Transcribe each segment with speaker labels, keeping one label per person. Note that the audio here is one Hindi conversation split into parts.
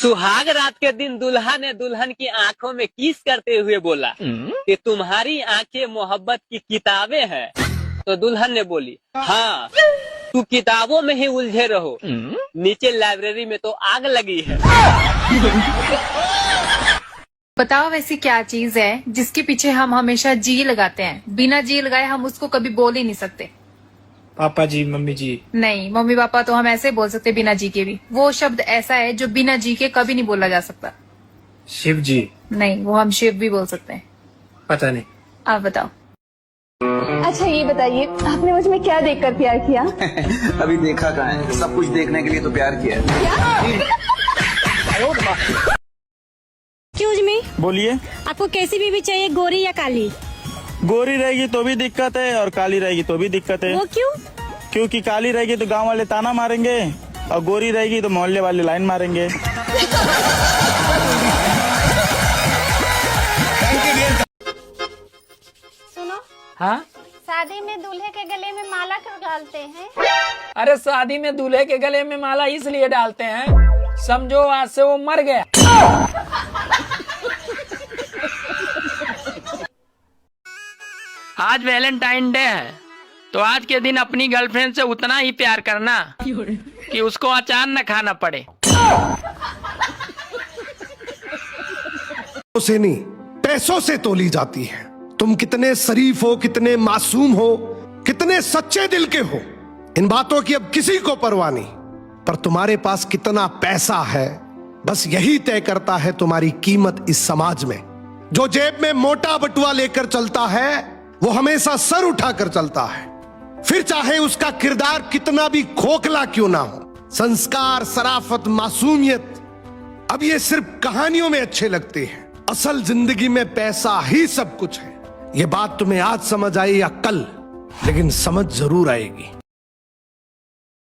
Speaker 1: सुहाग रात के दिन दुल्हा ने दुल्हन की आंखों में किस करते हुए बोला कि तुम्हारी आंखें मोहब्बत की किताबें हैं। तो दुल्हन ने बोली, हाँ तू किताबों में ही उलझे रहो, नीचे लाइब्रेरी में तो आग लगी है।
Speaker 2: बताओ वैसी क्या चीज है जिसके पीछे हम हमेशा जी लगाते हैं, बिना जी लगाए हम उसको कभी बोल ही नहीं सकते।
Speaker 3: पापा जी, मम्मी जी।
Speaker 2: नहीं, मम्मी पापा तो हम ऐसे ही बोल सकते बिना जी के भी। वो शब्द ऐसा है जो बिना जी के कभी नहीं बोला जा सकता।
Speaker 3: शिव जी।
Speaker 2: नहीं, वो हम शिव भी बोल सकते हैं।
Speaker 3: पता नहीं।
Speaker 2: आप बताओ।
Speaker 4: अच्छा ये बताइए, आपने मुझ में क्या देखकर प्यार किया?
Speaker 5: अभी देखा कहाँ है, सब कुछ देखने के लिए तो प्यार किया है।
Speaker 6: एक्सक्यूज मी,
Speaker 7: बोलिए।
Speaker 6: आपको कैसी बीवी चाहिए, गोरी या काली?
Speaker 7: गोरी रहेगी तो भी दिक्कत है और काली रहेगी तो भी दिक्कत है।
Speaker 6: वो क्यों?
Speaker 7: क्योंकि काली रहेगी तो गांव वाले ताना मारेंगे और गोरी रहेगी तो मोहल्ले वाले लाइन मारेंगे।
Speaker 6: सुनो,
Speaker 8: हाँ,
Speaker 6: शादी में दूल्हे के गले में माला क्यों डालते हैं?
Speaker 8: अरे शादी में दूल्हे के गले में माला इसलिए डालते हैं, समझो आज से वो मर गया। आज वैलेंटाइन डे है, तो आज के दिन अपनी गर्लफ्रेंड से उतना ही प्यार करना कि उसको अचार न खाना पड़े।
Speaker 9: से नहीं, पैसों से तोली जाती है। तुम कितने शरीफ हो, कितने मासूम हो, कितने सच्चे दिल के हो, इन बातों की अब किसी को परवाह नहीं। पर तुम्हारे पास कितना पैसा है, बस यही तय करता है तुम्हारी कीमत इस समाज में। जो जेब में मोटा बटुआ लेकर चलता है वो हमेशा सर उठाकर चलता है, फिर चाहे उसका किरदार कितना भी खोखला क्यों ना हो। संस्कार, शराफत, मासूमियत अब ये सिर्फ कहानियों में अच्छे लगते हैं, असल जिंदगी में पैसा ही सब कुछ है। ये बात तुम्हें आज समझ आई या कल, लेकिन समझ जरूर आएगी।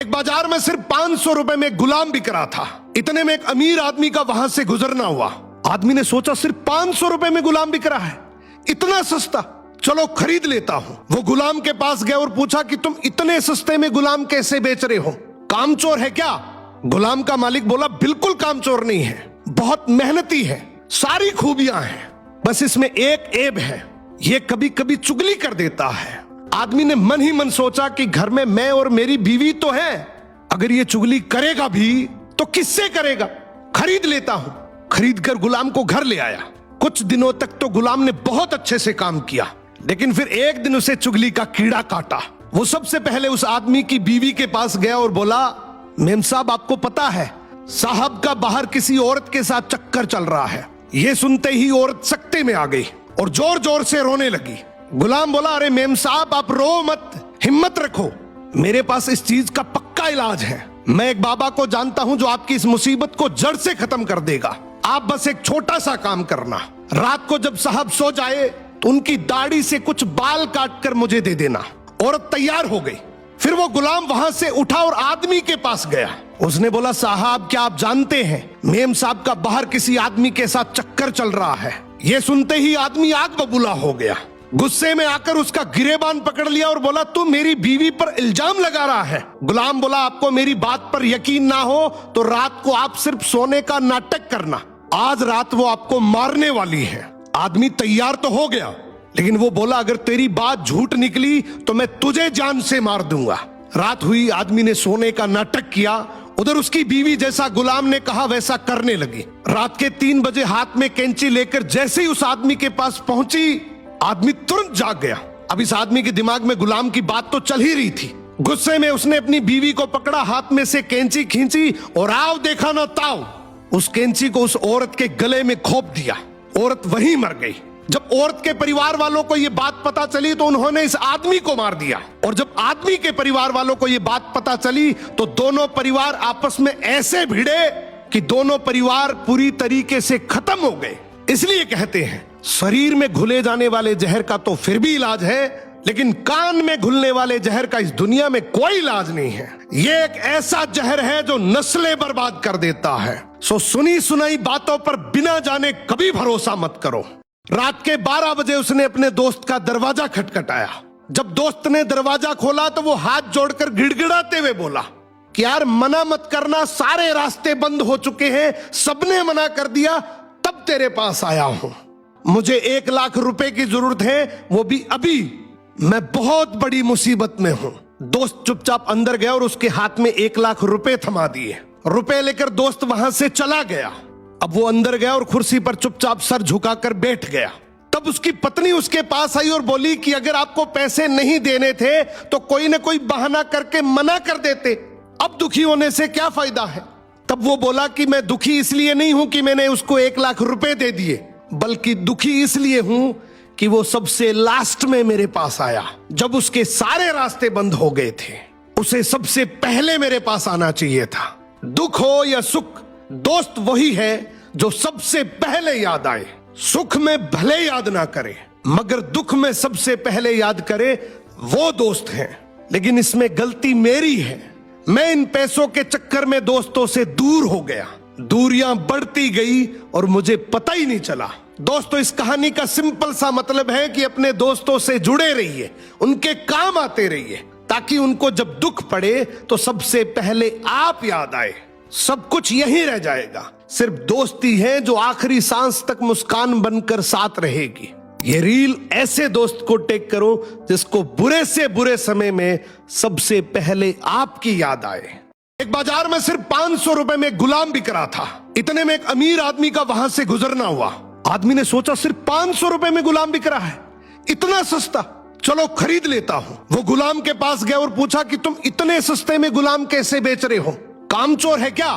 Speaker 9: एक बाजार में सिर्फ 500 रुपए में गुलाम बिक रहा था। इतने में एक अमीर आदमी का वहां से गुजरना हुआ। आदमी ने सोचा सिर्फ 500 रुपए में गुलाम बिक रहा है, इतना सस्ता, चलो खरीद लेता हूं। वो गुलाम के पास गया और पूछा कि तुम इतने सस्ते में गुलाम कैसे बेच रहे हो, कामचोर है क्या? गुलाम का मालिक बोला, बिल्कुल कामचोर नहीं है, बहुत मेहनती है, सारी खूबियां हैं, बस इसमें एक ऐब है, ये कभी कभी चुगली कर देता है। आदमी ने मन ही मन सोचा कि घर में मैं और मेरी बीवी तो है, अगर ये चुगली करेगा भी तो किससे करेगा, खरीद लेता हूं। खरीद कर गुलाम को घर ले आया। कुछ दिनों तक तो गुलाम ने बहुत अच्छे से काम किया, लेकिन फिर एक दिन उसे चुगली का कीड़ा काटा। वो सबसे पहले उस आदमी की बीवी के पास गया और बोला, मेम साहब आपको पता है साहब का बाहर किसी औरत के साथ चक्कर चल रहा है। ये सुनते ही औरत सकते में आ गई और जोर जोर से रोने लगी। गुलाम बोला, अरे मेम साहब आप रो मत, हिम्मत रखो, मेरे पास इस चीज का पक्का इलाज है। मैं एक बाबा को जानता हूं जो आपकी इस मुसीबत को जड़ से खत्म कर देगा। आप बस एक छोटा सा काम करना, रात को जब साहब सो जाए तो उनकी दाढ़ी से कुछ बाल काट कर मुझे दे देना। औरत तैयार हो गई। फिर वो गुलाम वहां से उठा और आदमी के पास गया। उसने बोला, साहब क्या आप जानते हैं मेम साहब का बाहर किसी आदमी के साथ चक्कर चल रहा है। ये सुनते ही आदमी आग बबूला हो गया। गुस्से में आकर उसका गिरेबान पकड़ लिया और बोला, तू मेरी बीवी पर इल्जाम लगा रहा है। गुलाम बोला, आपको मेरी बात पर यकीन ना हो तो रात को आप सिर्फ सोने का नाटक करना, आज रात वो आपको मारने वाली है। आदमी तैयार तो हो गया, लेकिन वो बोला, अगर तेरी बात झूठ निकली तो मैं तुझे जान से मार दूंगा। रात हुई, आदमी ने सोने का नाटक किया। उधर उसकी बीवी जैसा गुलाम ने कहा वैसा करने लगी। रात के 3 बजे हाथ में कैंची लेकर जैसे ही उस आदमी के पास पहुंची, आदमी तुरंत जाग गया। अब इस आदमी के दिमाग में गुलाम की बात तो चल ही रही थी। गुस्से में उसने अपनी बीवी को पकड़ा, हाथ में से कैंची खींची और आओ देखा ना ताओ, उस कैंची को उस औरत के गले में खोप दिया। औरत वहीं मर गई। जब औरत के परिवार वालों को यह बात पता चली तो उन्होंने इस आदमी को मार दिया, और जब आदमी के परिवार वालों को यह बात पता चली तो दोनों परिवार आपस में ऐसे भिड़े कि दोनों परिवार पूरी तरीके से खत्म हो गए। इसलिए कहते हैं, शरीर में घुले जाने वाले जहर का तो फिर भी इलाज है, लेकिन कान में घुलने वाले जहर का इस दुनिया में कोई इलाज नहीं है। ये एक ऐसा जहर है जो नस्लें बर्बाद कर देता है। सो सुनी सुनाई बातों पर बिना जाने कभी भरोसा मत करो। रात के 12 बजे उसने अपने दोस्त का दरवाजा खटखटाया। जब दोस्त ने दरवाजा खोला तो वो हाथ जोड़कर गिड़गिड़ाते हुए बोला, कि यार मना मत करना, सारे रास्ते बंद हो चुके हैं, सबने मना कर दिया, तब तेरे पास आया हूं। मुझे 1 लाख रुपए की जरूरत है, वो भी अभी। मैं बहुत बड़ी मुसीबत में हूं। दोस्त चुपचाप अंदर गया और उसके हाथ में 1 लाख रुपए थमा दिए। रुपए लेकर दोस्त वहां से चला गया। अब वो अंदर गया और कुर्सी पर चुपचाप सर झुकाकर बैठ गया। तब उसकी पत्नी उसके पास आई और बोली कि अगर आपको पैसे नहीं देने थे तो कोई ना कोई बहाना करके मना कर देते, अब दुखी होने से क्या फायदा है। तब वो बोला कि मैं दुखी इसलिए नहीं हूं कि मैंने उसको 1 लाख रुपए दे दिए, बल्कि दुखी इसलिए हूं कि वो सबसे लास्ट में मेरे पास आया, जब उसके सारे रास्ते बंद हो गए थे। उसे सबसे पहले मेरे पास आना चाहिए था। दुख हो या सुख, दोस्त वही है जो सबसे पहले याद आए। सुख में भले याद ना करे, मगर दुख में सबसे पहले याद करे, वो दोस्त हैं। लेकिन इसमें गलती मेरी है। मैं इन पैसों के चक्कर में दोस्तों से दूर हो गया। दूरियां बढ़ती गई और मुझे पता ही नहीं चला। दोस्तों, इस कहानी का सिंपल सा मतलब है कि अपने दोस्तों से जुड़े रहिए, उनके काम आते रहिए, ताकि उनको जब दुख पड़े तो सबसे पहले आप याद आए। सब कुछ यहीं रह जाएगा, सिर्फ दोस्ती है जो आखिरी सांस तक मुस्कान बनकर साथ रहेगी। ये रील ऐसे दोस्त को टेक करो जिसको बुरे से बुरे समय में सबसे पहले आपकी याद आए। एक बाजार में सिर्फ 500 रुपए में गुलाम बिक रहा था। इतने में एक अमीर आदमी का वहां से गुजरना हुआ। आदमी ने सोचा सिर्फ 500 रुपए में गुलाम बिक रहा है, इतना सस्ता, चलो खरीद लेता हूं। वो गुलाम के पास गया और पूछा कि तुम इतने सस्ते में गुलाम कैसे बेच रहे हो, कामचोर है क्या?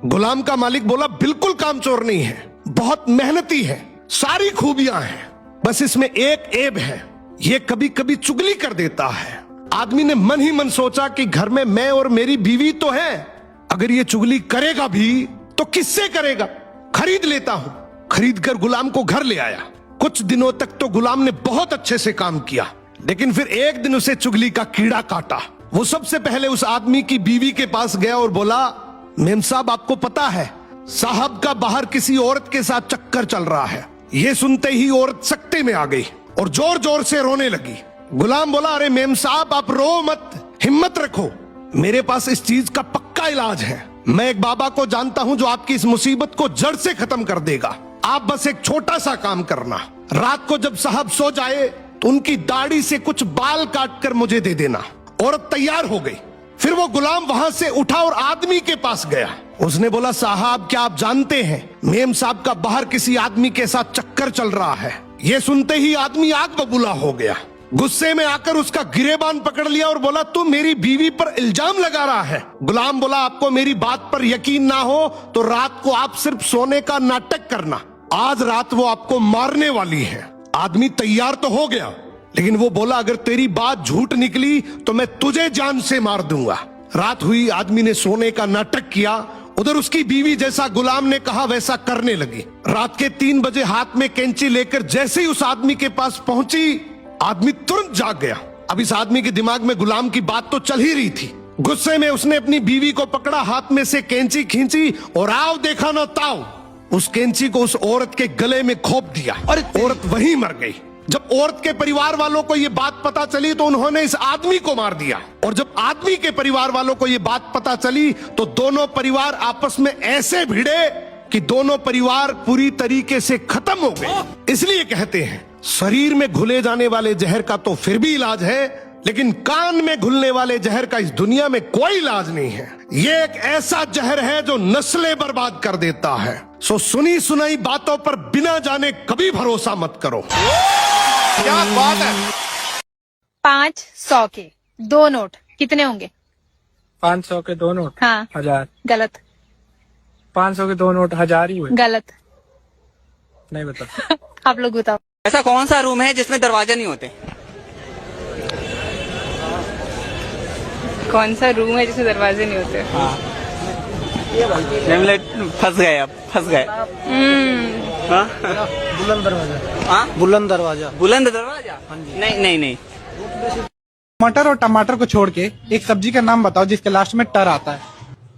Speaker 9: गुलाम का मालिक बोला, बिल्कुल कामचोर नहीं है, बहुत मेहनती है, सारी खूबियां हैं, बस इसमें एक ऐब है, ये कभी कभी चुगली कर देता है। आदमी ने मन ही मन सोचा कि घर में मैं और मेरी बीवी तो है, अगर ये चुगली करेगा भी तो किससे करेगा, खरीद लेता हूं। खरीद कर गुलाम को घर ले आया। कुछ दिनों तक तो गुलाम ने बहुत अच्छे से काम किया, लेकिन फिर एक दिन उसे चुगली का कीड़ा काटा। वो सबसे पहले उस आदमी की बीवी के पास गया और बोला, मेम साहब, आपको पता है साहब का बाहर किसी औरत के साथ चक्कर चल रहा है। ये सुनते ही औरत सकते में आ गई और जोर जोर से रोने लगी। गुलाम बोला, अरे मेम साहब, आप रो मत, हिम्मत रखो, मेरे पास इस चीज का पक्का इलाज है। मैं एक बाबा को जानता हूं जो आपकी इस मुसीबत को जड़ से खत्म कर देगा। आप बस एक छोटा सा काम करना, रात को जब साहब सो जाए तो उनकी दाढ़ी से कुछ बाल काट कर मुझे दे देना। औरत तैयार हो गई। फिर वो गुलाम वहां से उठा और आदमी के पास गया। उसने बोला, साहब, क्या आप जानते हैं मेम साहब का बाहर किसी आदमी के साथ चक्कर चल रहा है। ये सुनते ही आदमी आग बबूला हो गया। गुस्से में आकर उसका गिरेबान पकड़ लिया और बोला, तू मेरी बीवी पर इल्जाम लगा रहा है। गुलाम बोला, आपको मेरी बात पर यकीन ना हो तो रात को आप सिर्फ सोने का नाटक करना, आज रात वो आपको मारने वाली है। आदमी तैयार तो हो गया, लेकिन वो बोला, अगर तेरी बात झूठ निकली तो मैं तुझे जान से मार दूंगा। रात हुई, आदमी ने सोने का नाटक किया। उधर उसकी बीवी जैसा गुलाम ने कहा वैसा करने लगी। रात के 3 बजे हाथ में कैंची लेकर जैसे ही उस आदमी के पास पहुंची, आदमी तुरंत जाग गया। अब इस आदमी के दिमाग में गुलाम की बात तो चल ही रही थी। गुस्से में उसने अपनी बीवी को पकड़ा, हाथ में से कैंची खींची और आओ देखा ना ताओ, उस कैंची को उस औरत के गले में खोप दिया और औरत वहीं मर गई। जब औरत के परिवार वालों को ये बात पता चली तो उन्होंने इस आदमी को मार दिया, और जब आदमी के परिवार वालों को ये बात पता चली तो दोनों परिवार आपस में ऐसे भिड़े कि दोनों परिवार पूरी तरीके से खत्म हो गए। इसलिए कहते हैं, शरीर में घुले जाने वाले जहर का तो फिर भी इलाज है, लेकिन कान में घुलने वाले जहर का इस दुनिया में कोई इलाज नहीं है। ये एक ऐसा जहर है जो नस्लें बर्बाद कर देता है। सो सुनी सुनाई बातों पर बिना जाने कभी भरोसा मत करो। क्या बात है।
Speaker 2: 500 के 2 नोट कितने होंगे?
Speaker 3: 500 के 2 नोट?
Speaker 2: हाँ।
Speaker 3: 1000।
Speaker 2: गलत।
Speaker 3: 500 के 2 नोट 1000 ही हुए?
Speaker 2: गलत।
Speaker 3: नहीं बता।
Speaker 2: आप लोग बताओ।
Speaker 10: ऐसा कौन सा रूम है जिसमें दरवाजे नहीं होते?
Speaker 2: कौन सा रूम है जिसमें दरवाजे नहीं होते?
Speaker 10: हाँ। फंस गए, अब फंस गए।
Speaker 3: बुलंद दरवाजा।
Speaker 10: हाँ,
Speaker 3: बुलंद दरवाजा।
Speaker 10: बुलंद दरवाजा? नहीं नहीं नहीं।
Speaker 11: मटर और टमाटर को छोड़ के एक सब्जी का नाम बताओ जिसके लास्ट में टर आता है।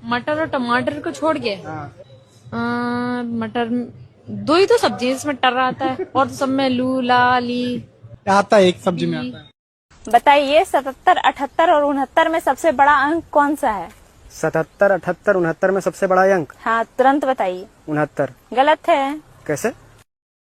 Speaker 2: मटर और टमाटर को छोड़ के? मटर, 2 ही तो सब्जी है जिसमें टर आता है, और तो सब में लू ला ली
Speaker 11: आता है, एक सब्जी में आता है।
Speaker 6: बताइए 77, 78 और 69 में सबसे बड़ा अंक कौन सा है?
Speaker 3: 77, 78, 69 में सबसे बड़ा अंक
Speaker 6: हाँ तुरंत बताइए।
Speaker 3: 69।
Speaker 6: गलत है।
Speaker 3: कैसे?